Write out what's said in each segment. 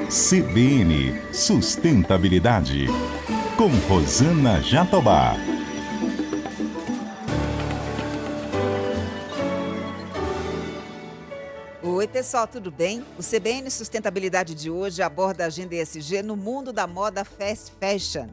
CBN Sustentabilidade, com Rosana Jatobá. Oi, pessoal, tudo bem? O CBN Sustentabilidade de hoje aborda a agenda ESG no mundo da moda fast fashion.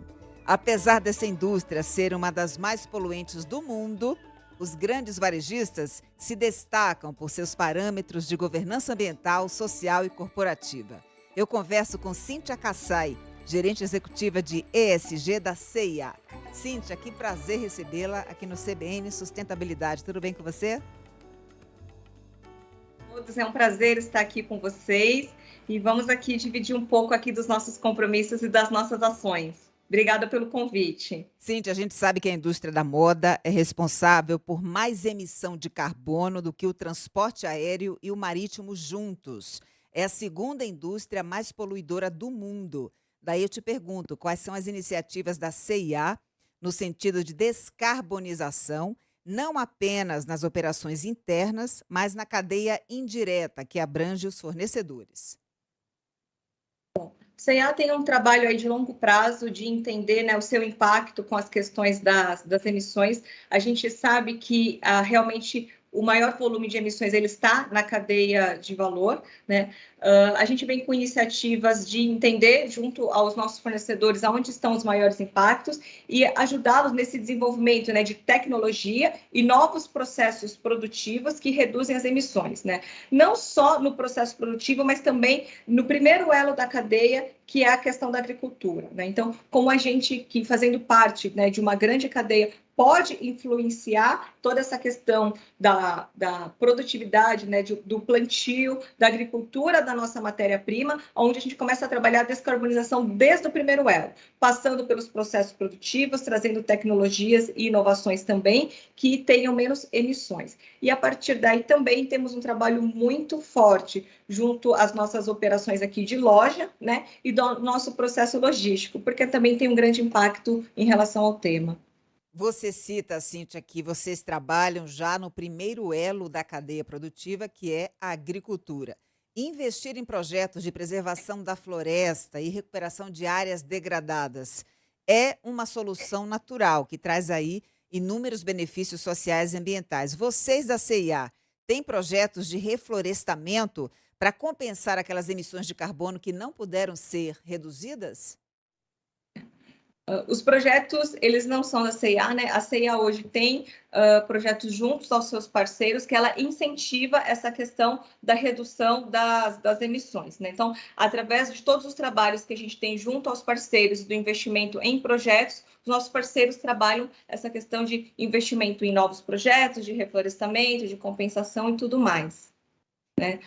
Apesar dessa indústria ser uma das mais poluentes do mundo, os grandes varejistas se destacam por seus parâmetros de governança ambiental, social e corporativa. Eu converso com Cíntia Kassai, gerente executiva de ESG da CIA. Cíntia, que prazer recebê-la aqui no CBN Sustentabilidade. Tudo bem com você? Todos, é um prazer estar aqui com vocês e vamos aqui dividir um pouco aqui dos nossos compromissos e das nossas ações. Obrigada pelo convite. Cíntia, a gente sabe que a indústria da moda é responsável por mais emissão de carbono do que o transporte aéreo e o marítimo juntos. É a segunda indústria mais poluidora do mundo. Daí eu te pergunto, quais são as iniciativas da CIA no sentido de descarbonização, não apenas nas operações internas, mas na cadeia indireta, que abrange os fornecedores? O CIA tem um trabalho aí de longo prazo de entender, né, o seu impacto com as questões das emissões. A gente sabe que realmente o maior volume de emissões ele está na cadeia de valor, né? A gente vem com iniciativas de entender, junto aos nossos fornecedores, aonde estão os maiores impactos e ajudá-los nesse desenvolvimento, né, de tecnologia e novos processos produtivos que reduzem as emissões, né? Não só no processo produtivo, mas também no primeiro elo da cadeia, que é a questão da agricultura, né? Então, como a gente, que fazendo parte, né, de uma grande cadeia, pode influenciar toda essa questão da produtividade, né, do plantio, da agricultura da nossa matéria-prima, onde a gente começa a trabalhar a descarbonização desde o primeiro elo, passando pelos processos produtivos, trazendo tecnologias e inovações também que tenham menos emissões. E a partir daí também temos um trabalho muito forte junto às nossas operações aqui de loja, né, e do nosso processo logístico, porque também tem um grande impacto em relação ao tema. Você cita, Cíntia, que vocês trabalham já no primeiro elo da cadeia produtiva, que é a agricultura. Investir em projetos de preservação da floresta e recuperação de áreas degradadas é uma solução natural que traz aí inúmeros benefícios sociais e ambientais. Vocês da CIA têm projetos de reflorestamento para compensar aquelas emissões de carbono que não puderam ser reduzidas? Os projetos, eles não são da CIA, né? A CIA hoje tem projetos juntos aos seus parceiros que ela incentiva essa questão da redução das emissões, né? Então, através de todos os trabalhos que a gente tem junto aos parceiros do investimento em projetos, os nossos parceiros trabalham essa questão de investimento em novos projetos, de reflorestamento, de compensação e tudo mais, né?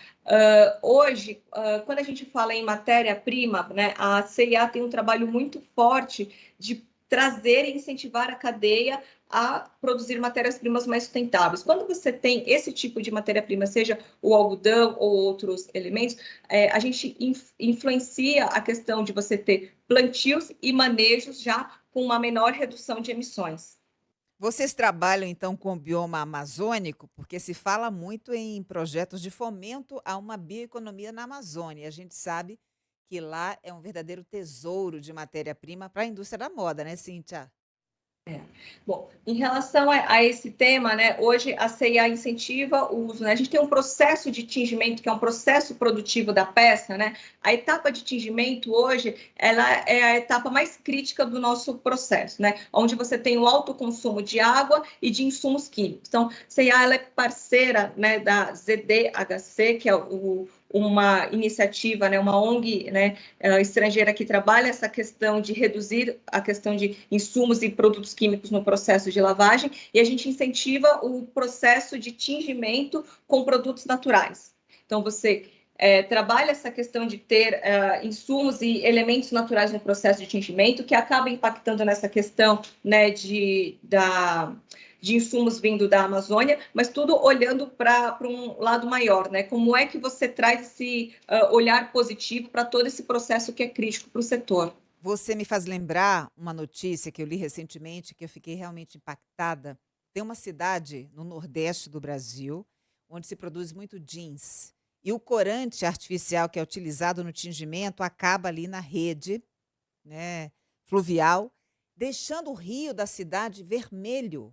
Hoje, quando a gente fala em matéria-prima, né, a CIA tem um trabalho muito forte de trazer e incentivar a cadeia a produzir matérias-primas mais sustentáveis. Quando você tem esse tipo de matéria-prima, seja o algodão ou outros elementos, a gente influencia a questão de você ter plantios e manejos já com uma menor redução de emissões. Vocês trabalham então com o bioma amazônico, porque se fala muito em projetos de fomento a uma bioeconomia na Amazônia. A gente sabe que lá é um verdadeiro tesouro de matéria-prima para a indústria da moda, né, Cíntia? Bom, em relação a esse tema, né, hoje a CIA incentiva o uso, né, a gente tem um processo de tingimento, que é um processo produtivo da peça, né, a etapa de tingimento hoje, ela é a etapa mais crítica do nosso processo, né, onde você tem o alto consumo de água e de insumos químicos. Então, a CIA, ela é parceira, né, da ZDHC, que é uma iniciativa, né, uma ONG, né, estrangeira que trabalha essa questão de reduzir a questão de insumos e produtos químicos no processo de lavagem, e a gente incentiva o processo de tingimento com produtos naturais. Então, você trabalha essa questão de ter insumos e elementos naturais no processo de tingimento, que acaba impactando nessa questão, né, de insumos vindo da Amazônia, mas tudo olhando para um lado maior, né? Como é que você traz esse olhar positivo para todo esse processo que é crítico para o setor? Você me faz lembrar uma notícia que eu li recentemente que eu fiquei realmente impactada. Tem uma cidade no nordeste do Brasil onde se produz muito jeans. E o corante artificial que é utilizado no tingimento acaba ali na rede, né, fluvial, deixando o rio da cidade vermelho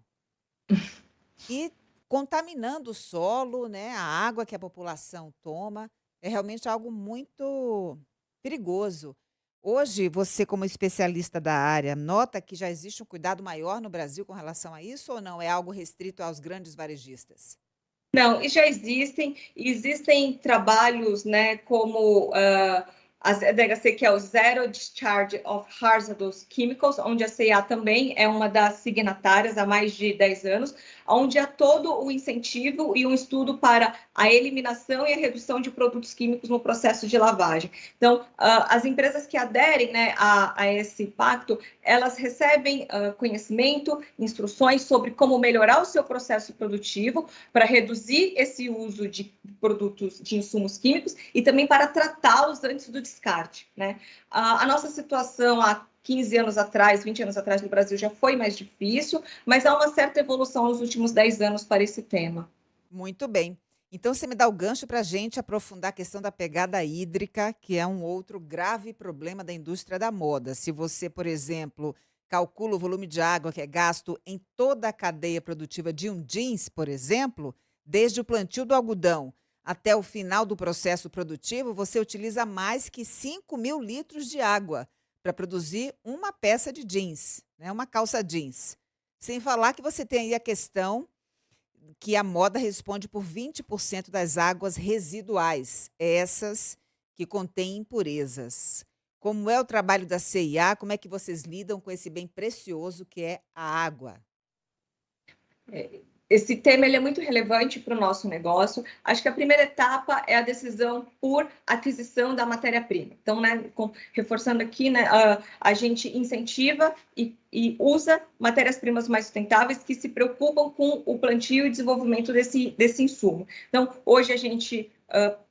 e contaminando o solo, né, a água que a população toma. É realmente algo muito perigoso. Hoje, você, como especialista da área, nota que já existe um cuidado maior no Brasil com relação a isso ou não? É algo restrito aos grandes varejistas? Não, e já existem trabalhos, né, como a DHC, que é o Zero Discharge of Hazardous Chemicals, onde a CIA também é uma das signatárias há mais de 10 anos, onde há todo o incentivo e um estudo para a eliminação e a redução de produtos químicos no processo de lavagem. Então, as empresas que aderem, né, a esse pacto, elas recebem conhecimento, instruções sobre como melhorar o seu processo produtivo, para reduzir esse uso de produtos, de insumos químicos e também para tratá-los antes do descarte, né? A nossa situação há 15 anos atrás, 20 anos atrás no Brasil já foi mais difícil, mas há uma certa evolução nos últimos 10 anos para esse tema. Muito bem. Então, você me dá o gancho para a gente aprofundar a questão da pegada hídrica, que é um outro grave problema da indústria da moda. Se você, por exemplo, calcula o volume de água que é gasto em toda a cadeia produtiva de um jeans, por exemplo, desde o plantio do algodão até o final do processo produtivo, você utiliza mais que 5.000 litros de água para produzir uma peça de jeans, né, uma calça jeans. Sem falar que você tem aí a questão que a moda responde por 20% das águas residuais, essas que contêm impurezas. Como é o trabalho da CIA? Como é que vocês lidam com esse bem precioso que é a água? Esse tema ele é muito relevante para o nosso negócio. Acho que a primeira etapa é a decisão por aquisição da matéria-prima. Então, né, reforçando aqui, né, a gente incentiva e usa matérias-primas mais sustentáveis que se preocupam com o plantio e desenvolvimento desse insumo. Então, hoje a gente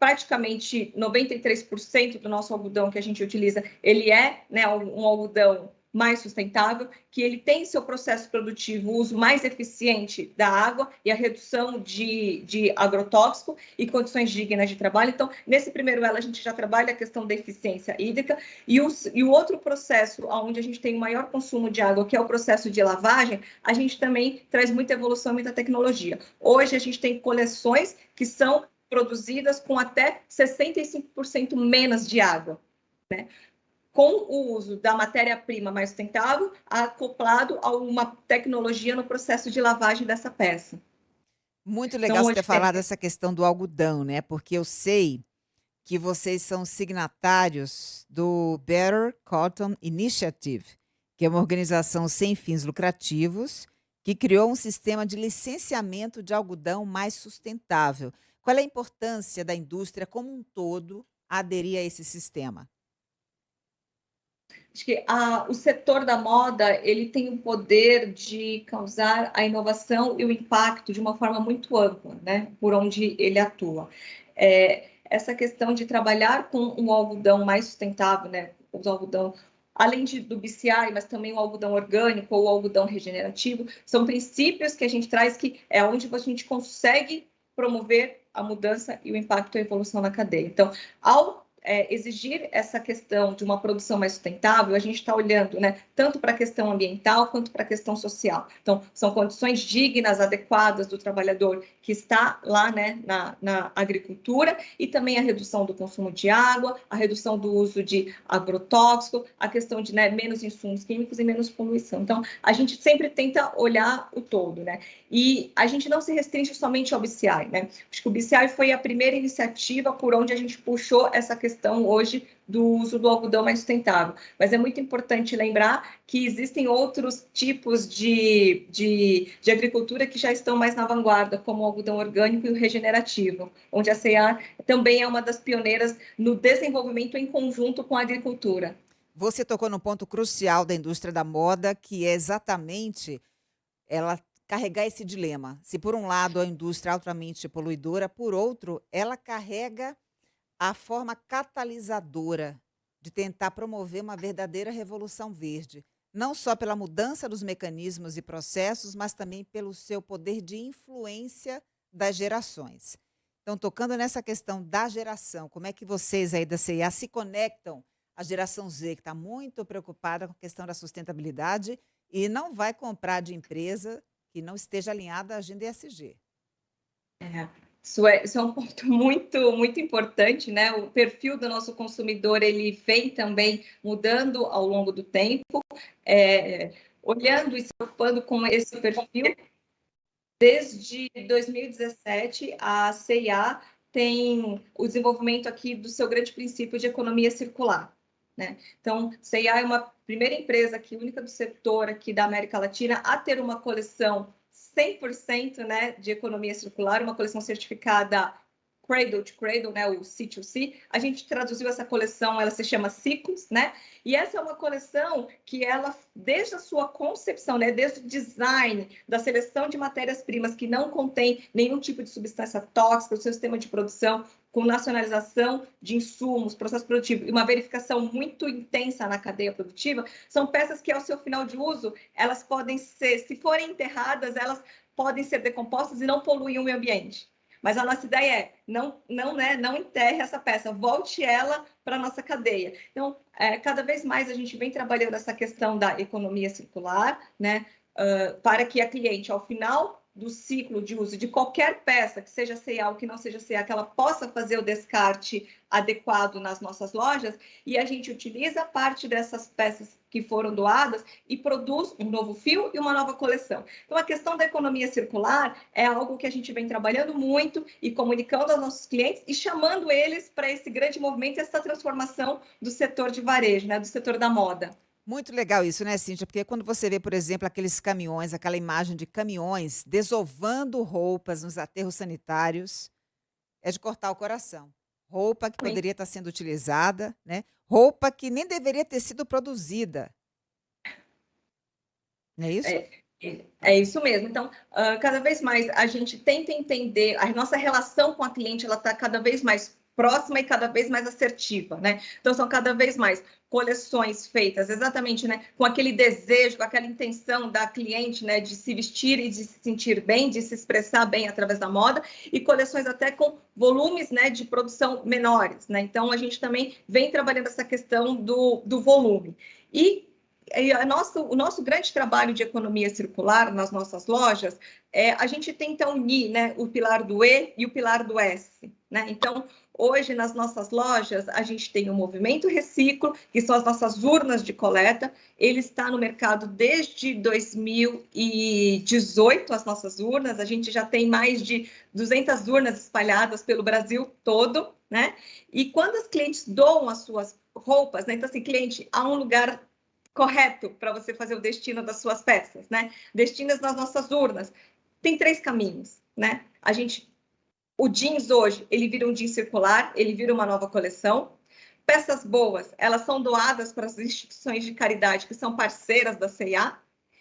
praticamente 93% do nosso algodão que a gente utiliza, ele é, né, um algodão mais sustentável, que ele tem seu processo produtivo, o uso mais eficiente da água e a redução de agrotóxico e condições dignas de trabalho. Então, nesse primeiro elo, a gente já trabalha a questão da eficiência hídrica e o outro processo, onde a gente tem o maior consumo de água, que é o processo de lavagem, a gente também traz muita evolução e muita tecnologia. Hoje, a gente tem coleções que são produzidas com até 65% menos de água, né? Com o uso da matéria-prima mais sustentável, acoplado a uma tecnologia no processo de lavagem dessa peça. Muito legal Então, você ter hoje, falado dessa questão do algodão, né? Porque eu sei que vocês são signatários do Better Cotton Initiative, que é uma organização sem fins lucrativos que criou um sistema de licenciamento de algodão mais sustentável. Qual é a importância da indústria como um todo aderir a esse sistema? acho que o setor da moda ele tem o poder de causar a inovação e o impacto de uma forma muito ampla, né? Por onde ele atua. Essa questão de trabalhar com um algodão mais sustentável, né? O algodão, além do BCI, mas também o algodão orgânico ou o algodão regenerativo, são princípios que a gente traz que é onde a gente consegue promover a mudança e o impacto e a evolução na cadeia. Então, ao exigir essa questão de uma produção mais sustentável, a gente está olhando, né, tanto para a questão ambiental quanto para a questão social. Então, são condições dignas, adequadas do trabalhador que está lá, né, na agricultura, e também a redução do consumo de água, a redução do uso de agrotóxico, a questão de, né, menos insumos químicos e menos poluição. Então, a gente sempre tenta olhar o todo, né? E a gente não se restringe somente ao BCI, né? Acho que o BCI foi a primeira iniciativa por onde a gente puxou essa questão hoje do uso do algodão mais sustentável. Mas é muito importante lembrar que existem outros tipos de agricultura que já estão mais na vanguarda, como o algodão orgânico e o regenerativo, onde a CEA também é uma das pioneiras no desenvolvimento em conjunto com a agricultura. Você tocou no ponto crucial da indústria da moda, que é exatamente ela carregar esse dilema. Se por um lado a indústria é altamente poluidora, por outro, ela carrega a forma catalisadora de tentar promover uma verdadeira revolução verde, não só pela mudança dos mecanismos e processos, mas também pelo seu poder de influência das gerações. Então, tocando nessa questão da geração, como é que vocês aí da CIA se conectam à geração Z, que está muito preocupada com a questão da sustentabilidade e não vai comprar de empresa que não esteja alinhada à agenda ESG? É, isso é um ponto muito importante, né? O perfil do nosso consumidor, ele vem também mudando ao longo do tempo, olhando e se preocupando com esse perfil. Desde 2017, a CIA tem o desenvolvimento aqui do seu grande princípio de economia circular, né? Então, a CIA é uma primeira empresa aqui, única do setor aqui da América Latina, a ter uma coleção 100%, né, de economia circular, uma coleção certificada Cradle to Cradle, né, o C2C. A gente traduziu essa coleção, ela se chama Ciclos, né? E essa é uma coleção que ela, desde a sua concepção, né, desde o design, da seleção de matérias-primas que não contém nenhum tipo de substância tóxica, o seu sistema de produção, com nacionalização de insumos, processo produtivo e uma verificação muito intensa na cadeia produtiva, são peças que, ao seu final de uso, elas podem ser, se forem enterradas, elas podem ser decompostas e não poluem o meio ambiente. Mas a nossa ideia é não enterre essa peça, volte ela para a nossa cadeia. Então, cada vez mais a gente vem trabalhando essa questão da economia circular, né, para que a cliente, ao final do ciclo de uso de qualquer peça, que seja CA ou que não seja CA, que ela possa fazer o descarte adequado nas nossas lojas, e a gente utiliza parte dessas peças que foram doadas e produz um novo fio e uma nova coleção. Então, a questão da economia circular é algo que a gente vem trabalhando muito e comunicando aos nossos clientes e chamando eles para esse grande movimento, essa transformação do setor de varejo, né, do setor da moda. Muito legal isso, né, Cíntia? Porque quando você vê, por exemplo, aqueles caminhões, aquela imagem de caminhões desovando roupas nos aterros sanitários, é de cortar o coração. Roupa que poderia estar sendo utilizada, né? Roupa que nem deveria ter sido produzida. Não é isso? É isso mesmo. Então, cada vez mais a gente tenta entender, a nossa relação com a cliente, ela está cada vez mais próxima e cada vez mais assertiva, né? Então, são cada vez mais coleções feitas exatamente, né, com aquele desejo, com aquela intenção da cliente, né, de se vestir e de se sentir bem, de se expressar bem através da moda, e coleções até com volumes, né, de produção menores, né? Então, a gente também vem trabalhando essa questão do volume. E o nosso grande trabalho de economia circular nas nossas lojas, a gente tenta unir, né, o pilar do E e o pilar do S, né? Então, hoje, nas nossas lojas, a gente tem o Movimento Reciclo, que são as nossas urnas de coleta. Ele está no mercado desde 2018, as nossas urnas. A gente já tem mais de 200 urnas espalhadas pelo Brasil todo, né? E quando as clientes doam as suas roupas, né? Então, assim, cliente, há um lugar correto para você fazer o destino das suas peças, né? Destinos nas nossas urnas. Tem 3 caminhos, né? O jeans hoje, ele vira um jeans circular, ele vira uma nova coleção. Peças boas, elas são doadas para as instituições de caridade que são parceiras da CIA,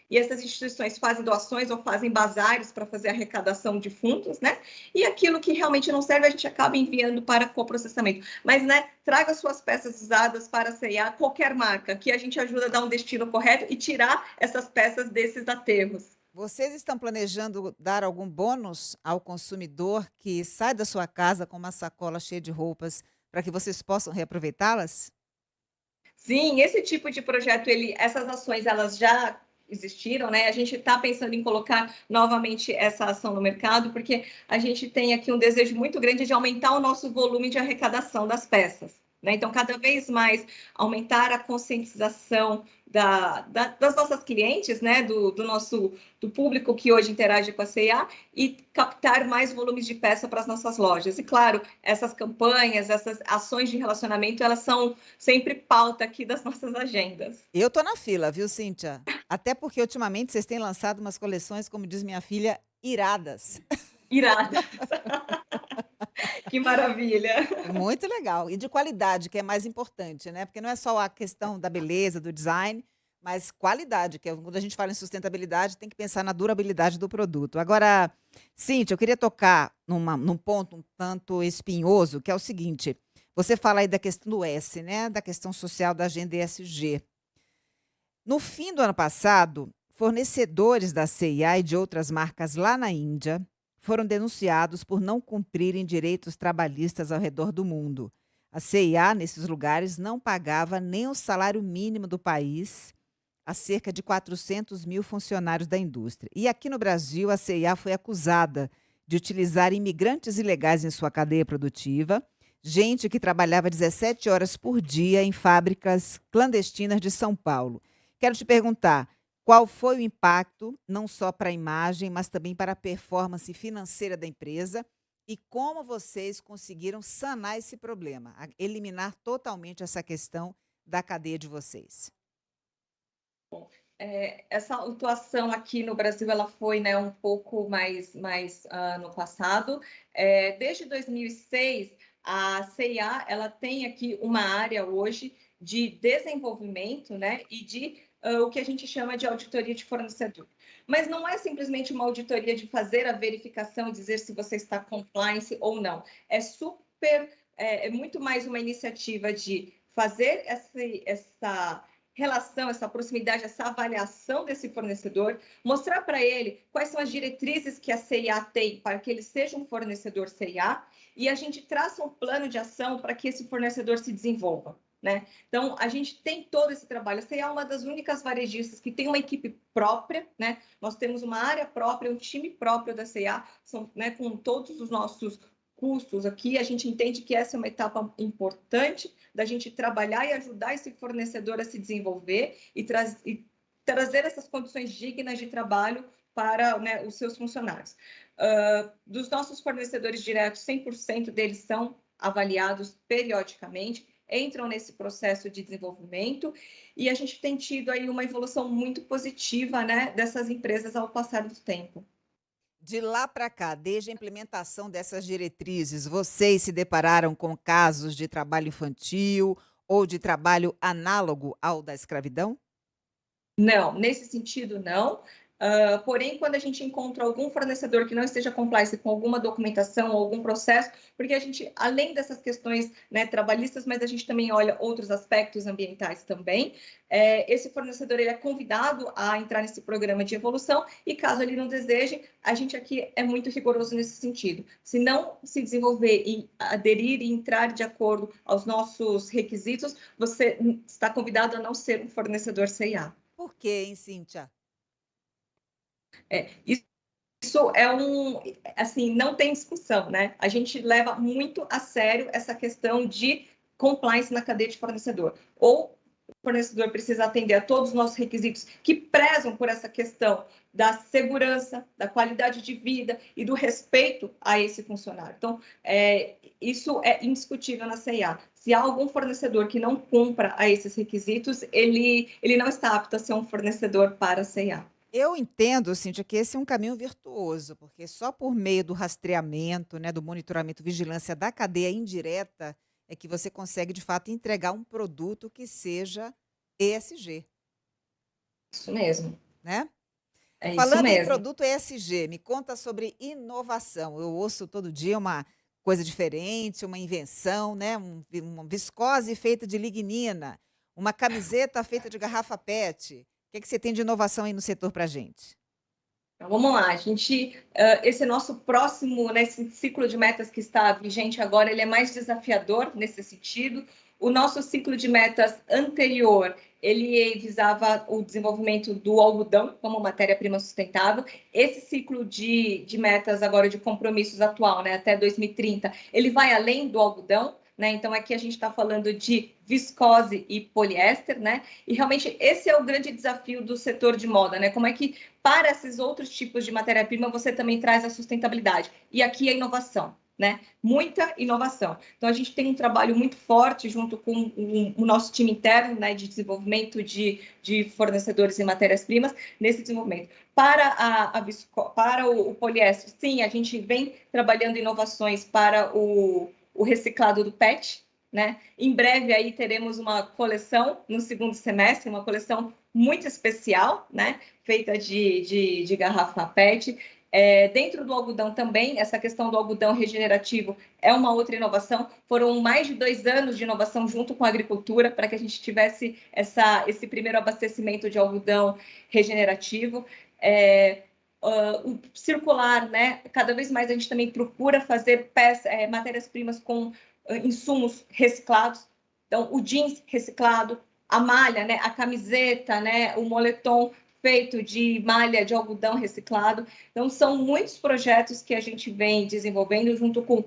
e essas instituições fazem doações ou fazem bazares para fazer arrecadação de fundos, né? E aquilo que realmente não serve, a gente acaba enviando para coprocessamento. Mas, né, traga suas peças usadas para a CIA, qualquer marca, que a gente ajuda a dar um destino correto e tirar essas peças desses aterros. Vocês estão planejando dar algum bônus ao consumidor que sai da sua casa com uma sacola cheia de roupas para que vocês possam reaproveitá-las? Sim, esse tipo de projeto, essas ações, elas já existiram, né? A gente está pensando em colocar novamente essa ação no mercado, porque a gente tem aqui um desejo muito grande de aumentar o nosso volume de arrecadação das peças, né? Então, cada vez mais aumentar a conscientização das nossas clientes, né? Do público que hoje interage com a CIA, e captar mais volumes de peça para as nossas lojas. E, claro, essas campanhas, essas ações de relacionamento, elas são sempre pauta aqui das nossas agendas. Eu tô na fila, viu, Cíntia? Até porque ultimamente vocês têm lançado umas coleções, como diz minha filha, iradas. Irada. Que maravilha. Muito legal. E de qualidade, que é mais importante, né? Porque não é só a questão da beleza, do design, mas qualidade, que quando a gente fala em sustentabilidade, tem que pensar na durabilidade do produto. Agora, Cíntia, eu queria tocar num ponto um tanto espinhoso, que é o seguinte: você fala aí da questão do S, né? Da questão social da agenda ESG. No fim do ano passado, fornecedores da CIA e de outras marcas lá na Índia foram denunciados por não cumprirem direitos trabalhistas ao redor do mundo. A CIA, nesses lugares, não pagava nem o salário mínimo do país a cerca de 400 mil funcionários da indústria. E aqui no Brasil, a CIA foi acusada de utilizar imigrantes ilegais em sua cadeia produtiva, gente que trabalhava 17 horas por dia em fábricas clandestinas de São Paulo. Quero te perguntar, qual foi o impacto, não só para a imagem, mas também para a performance financeira da empresa, e como vocês conseguiram sanar esse problema, eliminar totalmente essa questão da cadeia de vocês? Essa atuação aqui no Brasil ela foi, né, um pouco mais no passado. Desde 2006, a CIA ela tem aqui uma área hoje de desenvolvimento, né, e de o que a gente chama de auditoria de fornecedor. Mas não é simplesmente uma auditoria de fazer a verificação e dizer se você está compliance ou não. É muito mais uma iniciativa de fazer essa relação, essa proximidade, essa avaliação desse fornecedor, mostrar para ele quais são as diretrizes que a CIA tem para que ele seja um fornecedor CIA, e a gente traça um plano de ação para que esse fornecedor se desenvolva, né? Então, a gente tem todo esse trabalho. A CIA é uma das únicas varejistas que tem uma equipe própria, né? Nós temos uma área própria, um time próprio da CIA, né, com todos os nossos custos aqui. A gente entende que essa é uma etapa importante da gente trabalhar e ajudar esse fornecedor a se desenvolver e trazer essas condições dignas de trabalho para, né, os seus funcionários. Dos nossos fornecedores diretos, 100% deles são avaliados periodicamente, entram nesse processo de desenvolvimento, e a gente tem tido aí uma evolução muito positiva, né, dessas empresas ao passar do tempo. De lá para cá, desde a implementação dessas diretrizes, vocês se depararam com casos de trabalho infantil ou de trabalho análogo ao da escravidão? Não, nesse sentido, não. Porém, quando a gente encontra algum fornecedor que não esteja compliance com alguma documentação ou algum processo, porque a gente, além dessas questões, né, trabalhistas, mas a gente também olha outros aspectos ambientais também, esse fornecedor ele é convidado a entrar nesse programa de evolução, e caso ele não deseje, a gente aqui é muito rigoroso nesse sentido. Se não se desenvolver e aderir e entrar de acordo aos nossos requisitos, você está convidado a não ser um fornecedor CIA. Por quê, hein, Cíntia? Isso assim, não tem discussão, né? A gente leva muito a sério essa questão de compliance na cadeia de fornecedor. Ou o fornecedor precisa atender a todos os nossos requisitos que prezam por essa questão da segurança, da qualidade de vida e do respeito a esse funcionário. Então, isso é indiscutível na CIA. Se há algum fornecedor que não cumpra a esses requisitos, ele não está apto a ser um fornecedor para a CIA. Eu entendo, Cíntia, que esse é um caminho virtuoso, porque só por meio do rastreamento, né, do monitoramento, vigilância da cadeia indireta, é que você consegue, de fato, entregar um produto que seja ESG, Isso mesmo. né? É isso Falando em mesmo. produto ESG, me conta sobre inovação. Eu ouço todo dia uma coisa diferente, uma invenção, né? Uma viscose feita de lignina, uma camiseta feita de garrafa PET. O que é que você tem de inovação aí no setor para gente? Então, vamos lá, esse nosso próximo, né, esse ciclo de metas que está vigente agora, ele é mais desafiador nesse sentido. O nosso ciclo de metas anterior, ele visava o desenvolvimento do algodão como matéria-prima sustentável. Esse ciclo de metas agora, de compromissos atual, né, até 2030, ele vai além do algodão, né? Então, aqui a gente está falando de viscose e poliéster, né? E realmente esse é o grande desafio do setor de moda, né? Como é que para esses outros tipos de matéria-prima você também traz a sustentabilidade? E aqui a inovação, né? Muita inovação. Então, a gente tem um trabalho muito forte junto com o nosso time interno, né, de desenvolvimento de fornecedores e matérias-primas nesse desenvolvimento. Para o poliéster, sim, a gente vem trabalhando inovações para o reciclado do PET, né? Em breve aí teremos uma coleção no segundo semestre, uma coleção muito especial, né? Feita de garrafa PET. Dentro do algodão também, essa questão do algodão regenerativo é uma outra inovação. Foram mais de 2 anos de inovação junto com a agricultura para que a gente tivesse esse primeiro abastecimento de algodão regenerativo. o circular, né? Cada vez mais a gente também procura fazer matérias-primas com insumos reciclados. Então, o jeans reciclado, a malha, né? A camiseta, né? O moletom feito de malha de algodão reciclado. Então, são muitos projetos que a gente vem desenvolvendo junto com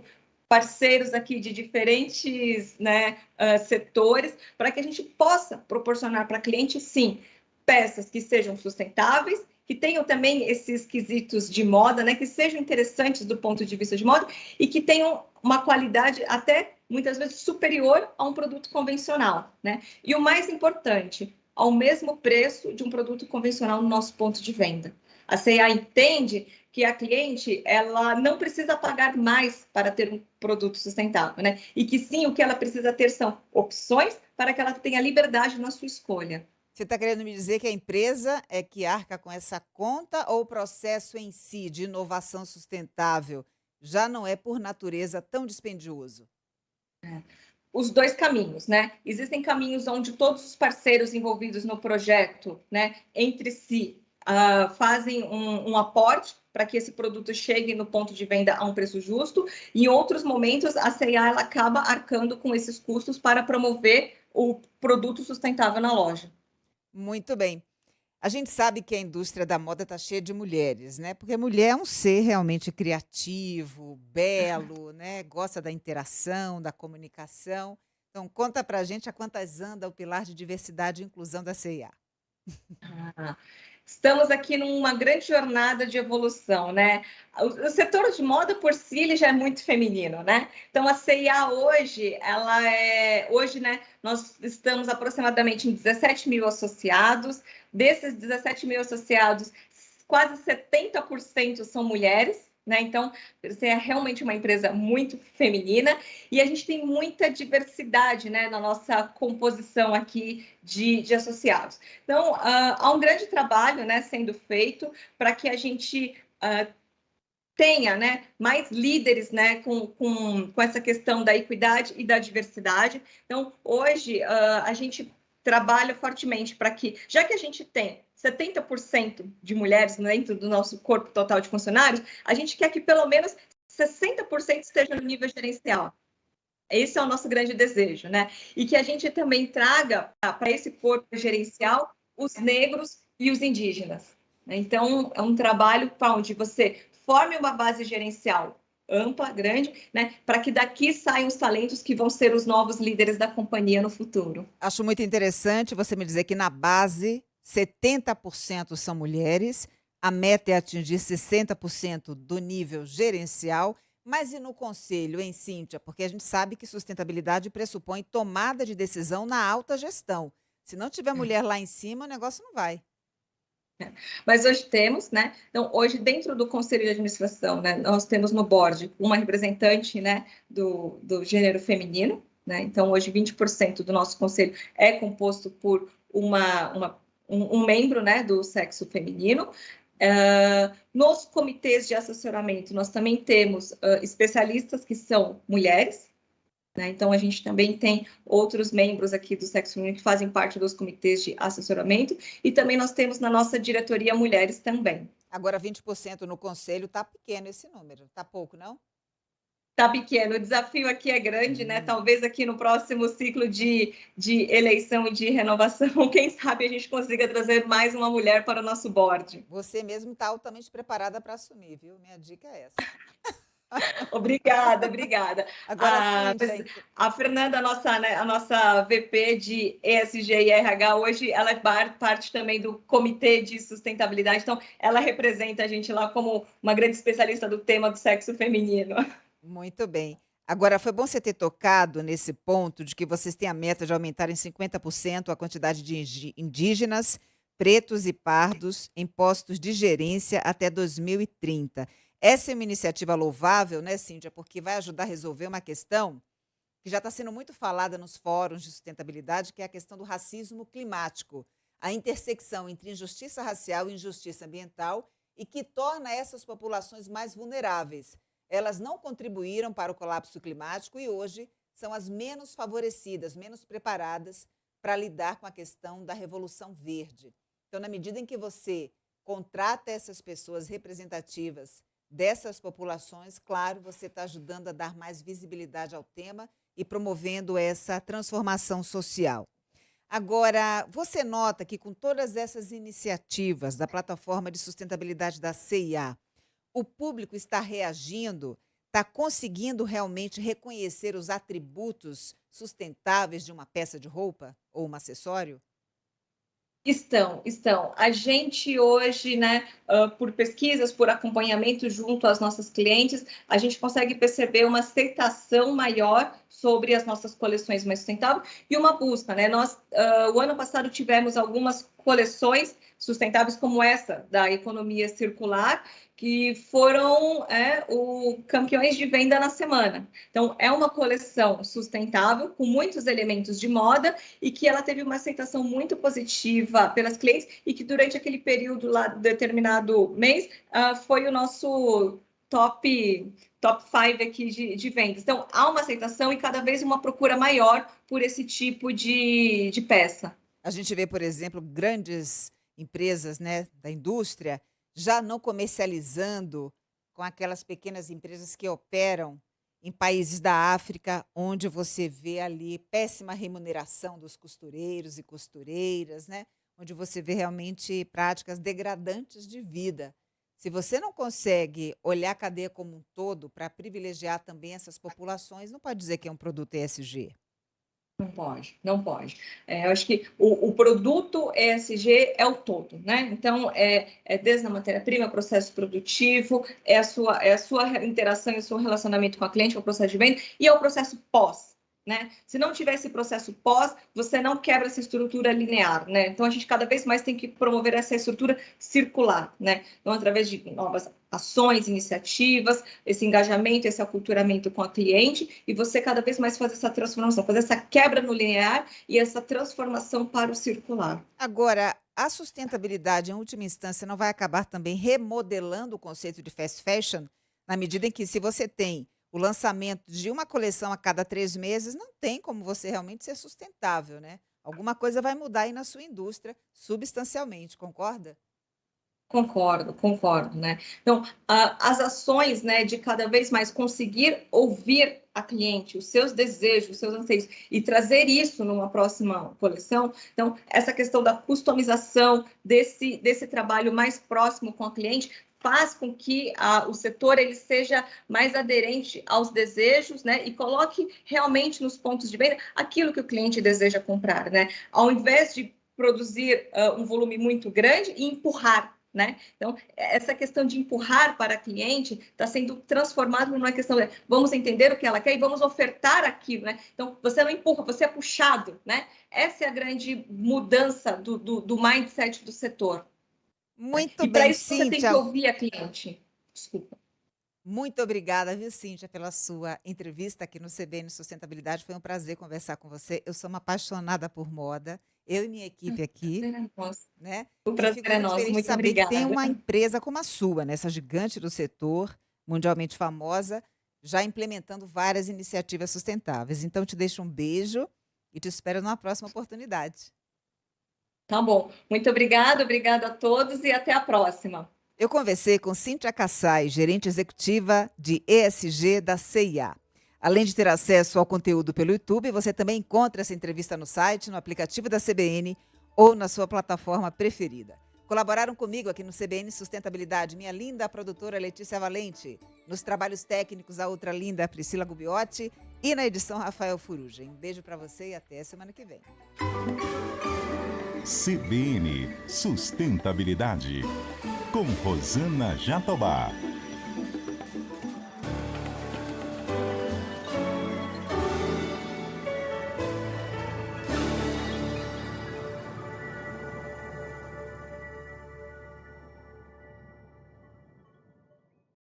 parceiros aqui de diferentes, né, setores, para que a gente possa proporcionar para cliente, sim, peças que sejam sustentáveis, que tenham também esses quesitos de moda, né, que sejam interessantes do ponto de vista de moda e que tenham uma qualidade até muitas vezes superior a um produto convencional, né? E o mais importante, ao mesmo preço de um produto convencional no nosso ponto de venda. A C&A entende que a cliente ela não precisa pagar mais para ter um produto sustentável, né? E que sim, o que ela precisa ter são opções para que ela tenha liberdade na sua escolha. Você está querendo me dizer que a empresa é que arca com essa conta ou o processo em si de inovação sustentável já não é, por natureza, tão dispendioso? Os dois caminhos, né? Existem caminhos onde todos os parceiros envolvidos no projeto, né, entre si, fazem um aporte para que esse produto chegue no ponto de venda a um preço justo. E em outros momentos, a C&A ela acaba arcando com esses custos para promover o produto sustentável na loja. Muito bem. A gente sabe que a indústria da moda está cheia de mulheres, né? Porque a mulher é um ser realmente criativo, belo, né? Gosta da interação, da comunicação. Então, conta pra gente a quantas anda o pilar de diversidade e inclusão da CIA. Ah, estamos aqui numa grande jornada de evolução, né? O setor de moda por si ele já é muito feminino, né? Então a C&A hoje, né? Nós estamos aproximadamente em 17 mil associados. Desses 17 mil associados, quase 70% são mulheres. Né? Então, você é realmente uma empresa muito feminina e a gente tem muita diversidade, né, na nossa composição aqui de associados. Então, há um grande trabalho, né, sendo feito para que a gente tenha, né, mais líderes, né, com essa questão da equidade e da diversidade. Então, hoje, a gente trabalha fortemente para que, já que a gente tem 70% de mulheres dentro do nosso corpo total de funcionários, a gente quer que pelo menos 60% esteja no nível gerencial. Esse é o nosso grande desejo, né? E que a gente também traga para esse corpo gerencial os negros e os indígenas. Então, é um trabalho para onde você forme uma base gerencial ampla, grande, né? Para que daqui saiam os talentos que vão ser os novos líderes da companhia no futuro. Acho muito interessante você me dizer que na base 70% são mulheres, a meta é atingir 60% do nível gerencial, mas e no conselho, hein, Cíntia? Porque a gente sabe que sustentabilidade pressupõe tomada de decisão na alta gestão. Se não tiver mulher lá em cima, o negócio não vai. Mas hoje temos, né? Então, hoje, dentro do Conselho de Administração, né, nós temos no board uma representante, né, do gênero feminino, né? Então, hoje, 20% do nosso conselho é composto por um membro, né, do sexo feminino. Nos comitês de assessoramento, nós também temos especialistas que são mulheres, né? Então, a gente também tem outros membros aqui do sexo feminino que fazem parte dos comitês de assessoramento e também nós temos na nossa diretoria mulheres também. Agora, 20% no conselho, tá pequeno esse número, tá pouco, não? Tá pequeno, o desafio aqui é grande, né? Talvez aqui no próximo ciclo de eleição e de renovação, quem sabe a gente consiga trazer mais uma mulher para o nosso board. Você mesmo está altamente preparada para assumir, viu? Minha dica é essa. Obrigada, obrigada. Agora, Cíntia, A Fernanda, a nossa VP de ESG e RH, hoje ela é parte também do Comitê de Sustentabilidade, então ela representa a gente lá como uma grande especialista do tema do sexo feminino. muito bem. Agora, foi bom você ter tocado nesse ponto de que vocês têm a meta de aumentar em 50% a quantidade de indígenas, pretos e pardos em postos de gerência até 2030. Essa é uma iniciativa louvável, né, Cíntia? Porque vai ajudar a resolver uma questão que já está sendo muito falada nos fóruns de sustentabilidade, que é a questão do racismo climático, a intersecção entre injustiça racial e injustiça ambiental, e que torna essas populações mais vulneráveis. Elas não contribuíram para o colapso climático e hoje são as menos favorecidas, menos preparadas para lidar com a questão da revolução verde. Então, na medida em que você contrata essas pessoas representativas dessas populações, claro, você está ajudando a dar mais visibilidade ao tema e promovendo essa transformação social. Agora, você nota que com todas essas iniciativas da plataforma de sustentabilidade da CIA, o público está reagindo, está conseguindo realmente reconhecer os atributos sustentáveis de uma peça de roupa ou um acessório? Estão. A gente hoje, né, por pesquisas, por acompanhamento junto às nossas clientes, a gente consegue perceber uma aceitação maior sobre as nossas coleções mais sustentáveis e uma busca, né? Nós, o ano passado, tivemos algumas coleções sustentáveis como essa da economia circular, que foram o campeões de venda na semana. Então, é uma coleção sustentável, com muitos elementos de moda, e que ela teve uma aceitação muito positiva pelas clientes, e que durante aquele período lá, determinado mês, foi o nosso top 5 aqui de vendas. Então, há uma aceitação e cada vez uma procura maior por esse tipo de peça. A gente vê, por exemplo, grandes empresas, né, da indústria já não comercializando com aquelas pequenas empresas que operam em países da África, onde você vê ali péssima remuneração dos costureiros e costureiras, né? Onde você vê realmente práticas degradantes de vida. Se você não consegue olhar a cadeia como um todo para privilegiar também essas populações, não pode dizer que é um produto ESG. Não pode. Eu acho que o produto ESG é o todo, né? Então, desde a matéria-prima, processo produtivo, é a sua interação e o seu relacionamento com a cliente, é o processo de venda, e é o processo pós, né? Se não tiver esse processo pós, você não quebra essa estrutura linear, né? Então, a gente cada vez mais tem que promover essa estrutura circular, né? Então, através de novas ações, iniciativas, esse engajamento, esse aculturamento com a cliente, e você cada vez mais fazer essa transformação, fazer essa quebra no linear e essa transformação para o circular. Agora, a sustentabilidade, em última instância, não vai acabar também remodelando o conceito de fast fashion, na medida em que, se você tem o lançamento de uma coleção a cada 3 meses, não tem como você realmente ser sustentável, né? Alguma coisa vai mudar aí na sua indústria, substancialmente, concorda? Concordo, né? Então, as ações, né, de cada vez mais conseguir ouvir a cliente, os seus desejos, os seus anseios, e trazer isso numa próxima coleção. Então, essa questão da customização desse trabalho mais próximo com a cliente faz com que o setor ele seja mais aderente aos desejos, né, e coloque realmente nos pontos de venda aquilo que o cliente deseja comprar, né? Ao invés de produzir um volume muito grande e empurrar, né? Então, essa questão de empurrar para a cliente está sendo transformada numa questão de vamos entender o que ela quer e vamos ofertar aquilo, né? Então, você não empurra, você é puxado, né? Essa é a grande mudança do mindset do setor. Muito E para bem, isso você tem que Cíntia. ouvir a cliente. Desculpa. Muito obrigada, viu, Cíntia, pela sua entrevista aqui no CBN Sustentabilidade. Foi um prazer conversar com você. Eu sou uma apaixonada por moda, eu e minha equipe aqui, né? O E prazer fico é muito nosso. feliz de Muito saber que tem obrigada. uma empresa como a sua, né? Essa gigante do setor, mundialmente famosa, já implementando várias iniciativas sustentáveis. Então, te deixo um beijo e te espero numa próxima oportunidade. Tá bom. Muito obrigada a todos e até a próxima. Eu conversei com Cíntia Kassai, gerente executiva de ESG da CIA. Além de ter acesso ao conteúdo pelo YouTube, você também encontra essa entrevista no site, no aplicativo da CBN ou na sua plataforma preferida. Colaboraram comigo aqui no CBN Sustentabilidade minha linda produtora Letícia Valente, nos trabalhos técnicos a outra linda Priscila Gubiotti e na edição Rafael Furugem. Um beijo para você e até semana que vem. CBN Sustentabilidade, com Rosana Jatobá.